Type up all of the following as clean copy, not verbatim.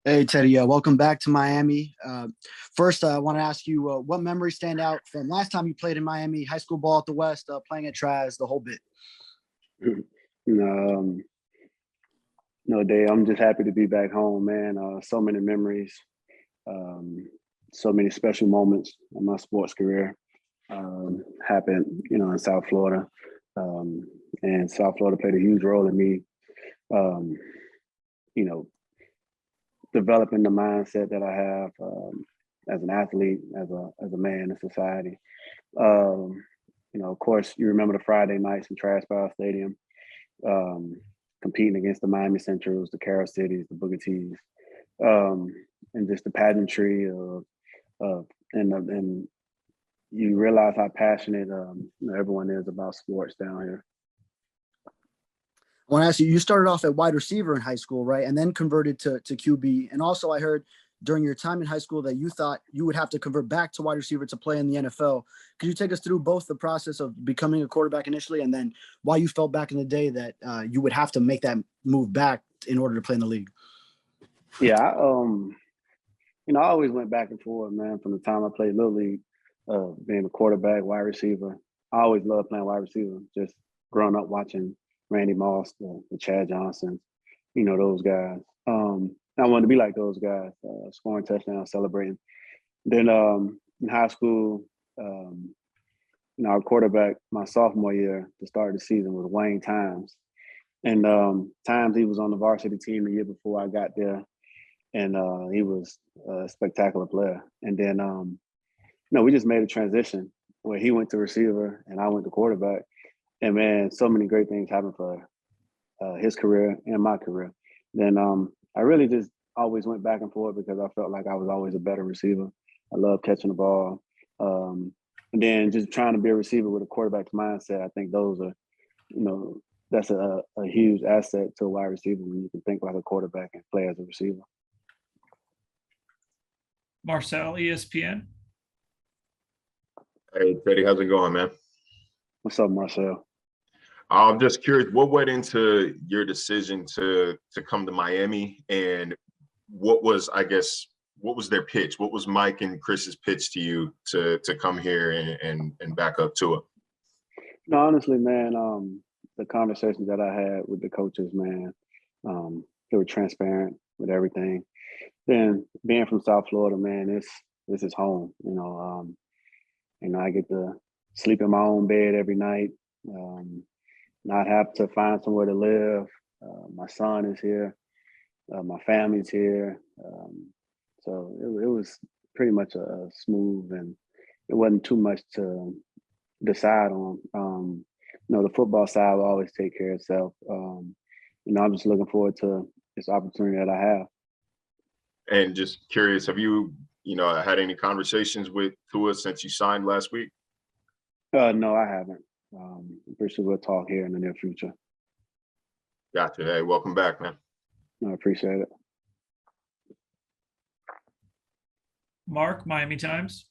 Hey, Teddy, welcome back to Miami. First, I want to ask you what memories stand out from last time you played in Miami, high school ball at the West, playing at Traz, the whole bit. Um, no, Dave, I'm just happy to be back home, man. So many memories, um, so many special moments in my sports career happened, in South Florida. Um, and South Florida played a huge role in me, um, you know, developing the mindset that I have as an athlete, as a man in society. Um, of course, you remember the Friday nights in Trash Bar Stadium, um, competing against the Miami Centrals, the Carol Cities, the Booker T's, um, and just the pageantry and you realize how passionate everyone is about sports down here. I want to ask you, you started off at wide receiver in high school, right? And then converted to QB. And also I heard during your time in high school that you thought you would have to convert back to wide receiver to play in the NFL. Could you take us through both the process of becoming a quarterback initially and then why you felt back in the day that you would have to make that move back in order to play in the league? Yeah, I always went back and forth, man, from the time I played Little League, being a quarterback, wide receiver. I always loved playing wide receiver, just growing up watching Randy Moss, the Chad Johnsons, those guys. I wanted to be like those guys, scoring touchdowns, celebrating. Then in high school, our quarterback my sophomore year to start the season was Wayne Times. And Times, he was on the varsity team the year before I got there. And he was a spectacular player. And then, we just made a transition where he went to receiver and I went to quarterback. And man, so many great things happened for his career and my career. Then I really just always went back and forth because I felt like I was always a better receiver. I love catching the ball. And then just trying to be a receiver with a quarterback's mindset, I think those are, that's a huge asset to a wide receiver when you can think like a quarterback and play as a receiver. Marcel, ESPN. Hey, Teddy, how's it going, man? What's up, Marcel? I'm just curious, what went into your decision to come to Miami, and what was their pitch? What was Mike and Chris's pitch to you to come here and back up to it? No, honestly, man, the conversations that I had with the coaches, man, they were transparent with everything. Then being from South Florida, man, this is home. I get to sleep in my own bed every night, not have to find somewhere to live. My son is here, my family's here, so it was pretty much a smooth, and it wasn't too much to decide on. The football side will always take care of itself. I'm just looking forward to this opportunity that I have. And just curious, have you, had any conversations with Tua since you signed last week? No, I haven't. I'm pretty sure we'll talk here in the near future. Gotcha. Hey, welcome back, man. I appreciate it. Mark, Miami Times.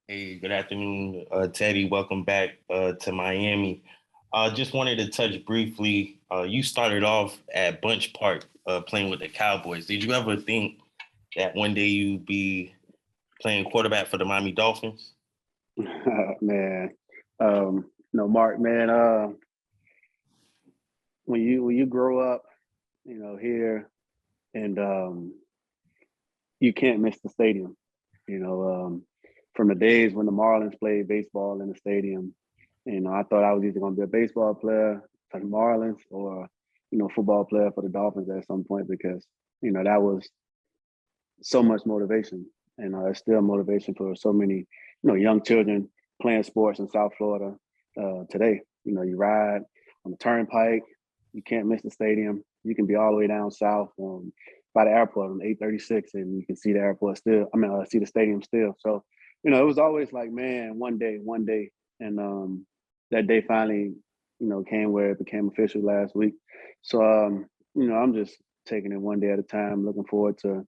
Hey, good afternoon, Teddy. Welcome back to Miami. Just wanted to touch briefly. You started off at Bunch Park playing with the Cowboys. Did you ever think that one day you'd be playing quarterback for the Miami Dolphins? Man, Mark, man, when you grow up, here, and you can't miss the stadium. From the days when the Marlins played baseball in the stadium, I thought I was either going to be a baseball player for the Marlins or, football player for the Dolphins at some point because, that was so much motivation. And it's still motivation for so many, young children playing sports in South Florida today. You ride on the turnpike, you can't miss the stadium. You can be all the way down south by the airport on 836 and you can see the airport still. See the stadium still. So, it was always like, man, one day. And that day finally, came where it became official last week. So, I'm just taking it one day at a time, looking forward to,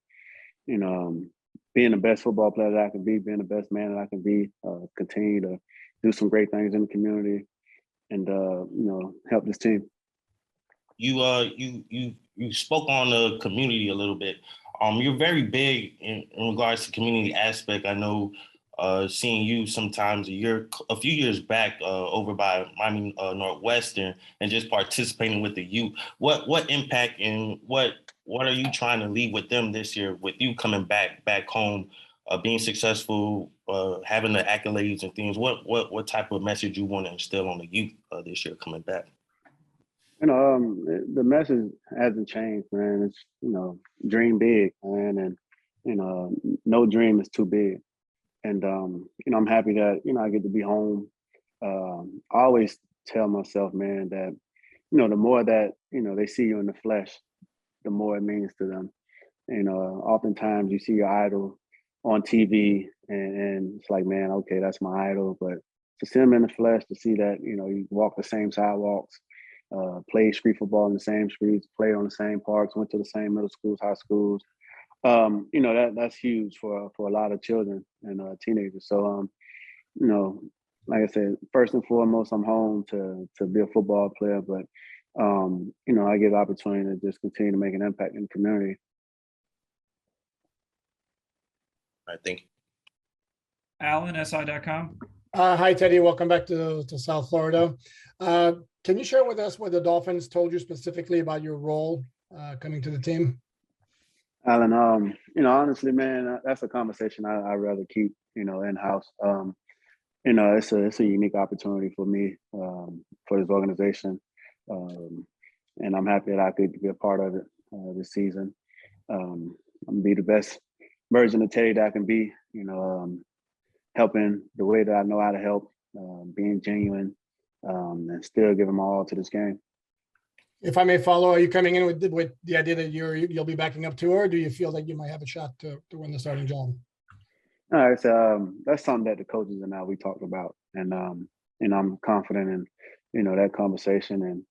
being the best football player that I can be, being the best man that I can be, continue to do some great things in the community and, help this team. You spoke on the community a little bit. You're very big in regards to community aspect. I know seeing you sometimes a few years back over by Miami Northwestern and just participating with the youth. What impact and what are you trying to leave with them this year with you coming back home, being successful, having the accolades and things? What type of message you want to instill on the youth this year coming back? The message hasn't changed, man. It's, dream big, man. And, no dream is too big. And, I'm happy that, I get to be home. I always tell myself, man, that, the more that, they see you in the flesh, the more it means to them. Oftentimes you see your idol on TV and it's like, man, okay, that's my idol. But to see them in the flesh, to see that, you walk the same sidewalks, played street football in the same streets, played on the same parks, went to the same middle schools, high schools. That's huge for a lot of children and teenagers. So, like I said, first and foremost, I'm home to be a football player, but I get the opportunity to just continue to make an impact in the community. I think. Alan, SI.com. Hi, Teddy. Welcome back to South Florida. Can you share with us what the Dolphins told you specifically about your role coming to the team? Alan, honestly, man, that's a conversation I'd rather keep, in-house. It's a unique opportunity for me, for this organization. And I'm happy that I could be a part of it this season. I'm gonna be the best version of Teddy that I can be, helping the way that I know how to help, being genuine, and still give them all to this game. If I may follow, are you coming in with the idea that you'll be backing up to her, or do you feel like you might have a shot to win the starting job? All right, so that's something that the coaches and I we talked about, and I'm confident in that conversation, and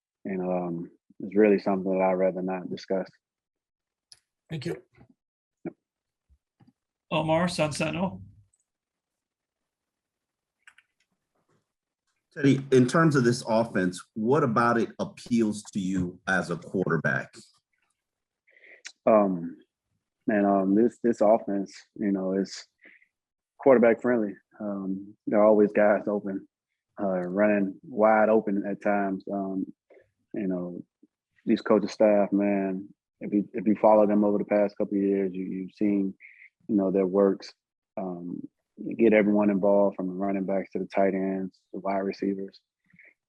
it's really something that I'd rather not discuss. Thank you. Omar, Sun Sentinel. Teddy, in terms of this offense, what about it appeals to you as a quarterback? This offense, is quarterback friendly. There are always guys open, running wide open at times. These coaching staff, man, if you follow them over the past couple of years, you've seen, their works. Get everyone involved from the running backs to the tight ends, the wide receivers.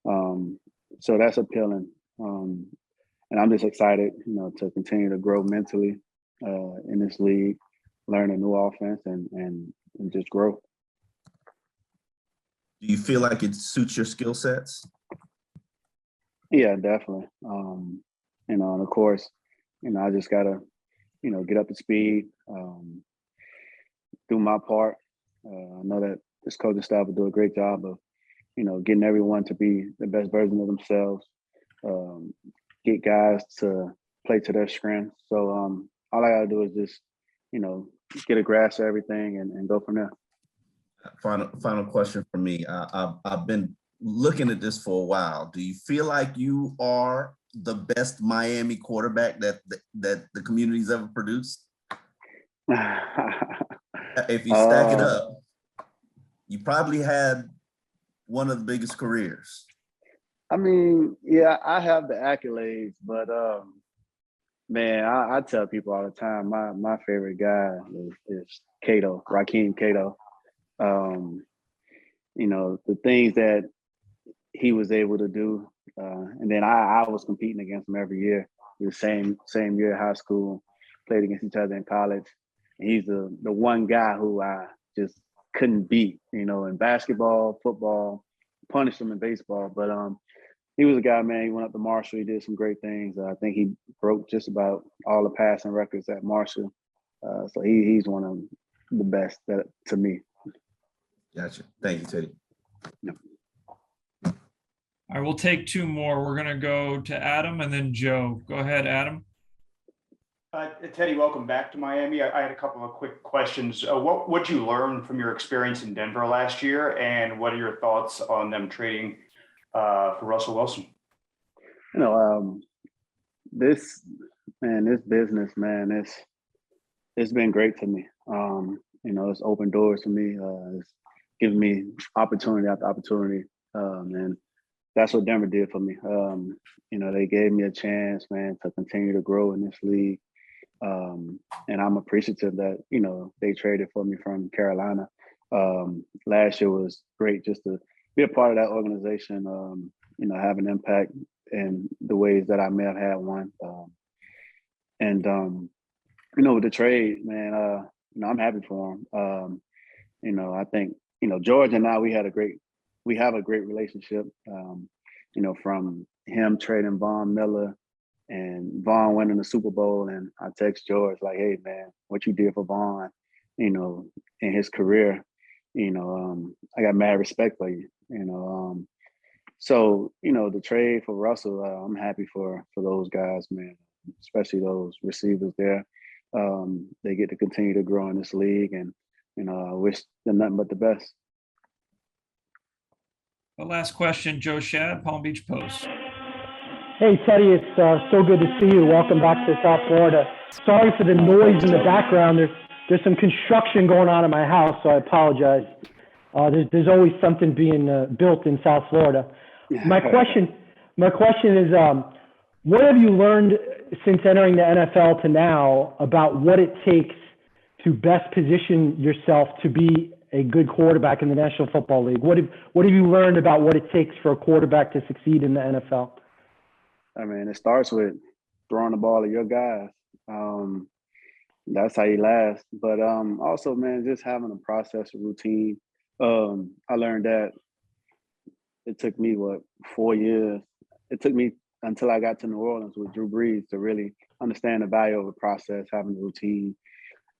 So that's appealing. And I'm just excited, to continue to grow mentally in this league, learn a new offense and just grow. Do you feel like it suits your skill sets? Yeah, definitely. And of course, I just gotta, get up to speed, do my part. I know that this coaching staff will do a great job of, getting everyone to be the best version of themselves, get guys to play to their strengths. So all I gotta do is just, get a grasp of everything and go from there. Final question for me. I've been looking at this for a while. Do you feel like you are the best Miami quarterback that the community's ever produced? If you stack it up, you probably had one of the biggest careers. I mean, yeah, I have the accolades, but man, I tell people all the time, my favorite guy is Cato, Raheem Cato. The things that he was able to do, and then I was competing against him every year. The same year high school, played against each other in college. And he's the one guy who I just couldn't beat, in basketball, football, punished him in baseball. But he was a guy, man, he went up to Marshall, he did some great things. I think he broke just about all the passing records at Marshall. So he's one of the best to me. Gotcha. Thank you, Teddy. Yep. All right, we'll take two more. We're going to go to Adam and then Joe. Go ahead, Adam. Teddy, welcome back to Miami. I had a couple of quick questions. What would you learn from your experience in Denver last year, and what are your thoughts on them trading for Russell Wilson? This business, man, It's been great to me. It's opened doors to me. It's given me opportunity after opportunity, and that's what Denver did for me. They gave me a chance, man, to continue to grow in this league. And I'm appreciative that, they traded for me from Carolina. Last year was great just to be a part of that organization, have an impact in the ways that I may have had one. And with the trade, man, I'm happy for him. I think, George and I, we have a great relationship. From him trading Von Miller and Vaughn winning the Super Bowl, and I text George like, "Hey man, what you did for Vaughn, in his career, I got mad respect for you, So the trade for Russell, I'm happy for those guys, man, especially those receivers there. They get to continue to grow in this league, and I wish them nothing but the best. The last question, Joe Shad, Palm Beach Post. Hey, Teddy, it's so good to see you. Welcome back to South Florida. Sorry for the noise in the background. There's some construction going on in my house, so I apologize. There's always something being built in South Florida. My question is, what have you learned since entering the NFL to now about what it takes to best position yourself to be a good quarterback in the National Football League? What have you learned about what it takes for a quarterback to succeed in the NFL? I mean, it starts with throwing the ball at your guys. That's how you last. But also, man, just having a process, a routine. I learned that it took me, 4 years? It took me until I got to New Orleans with Drew Brees to really understand the value of a process, having a routine.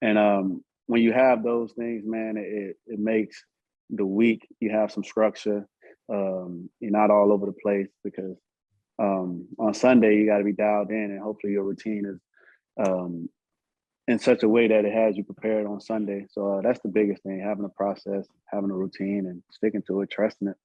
And when you have those things, man, it makes the week, you have some structure. You're not all over the place because on Sunday, you got to be dialed in, and hopefully your routine is in such a way that it has you prepared on Sunday. So that's the biggest thing, having a process, having a routine, and sticking to it, trusting it.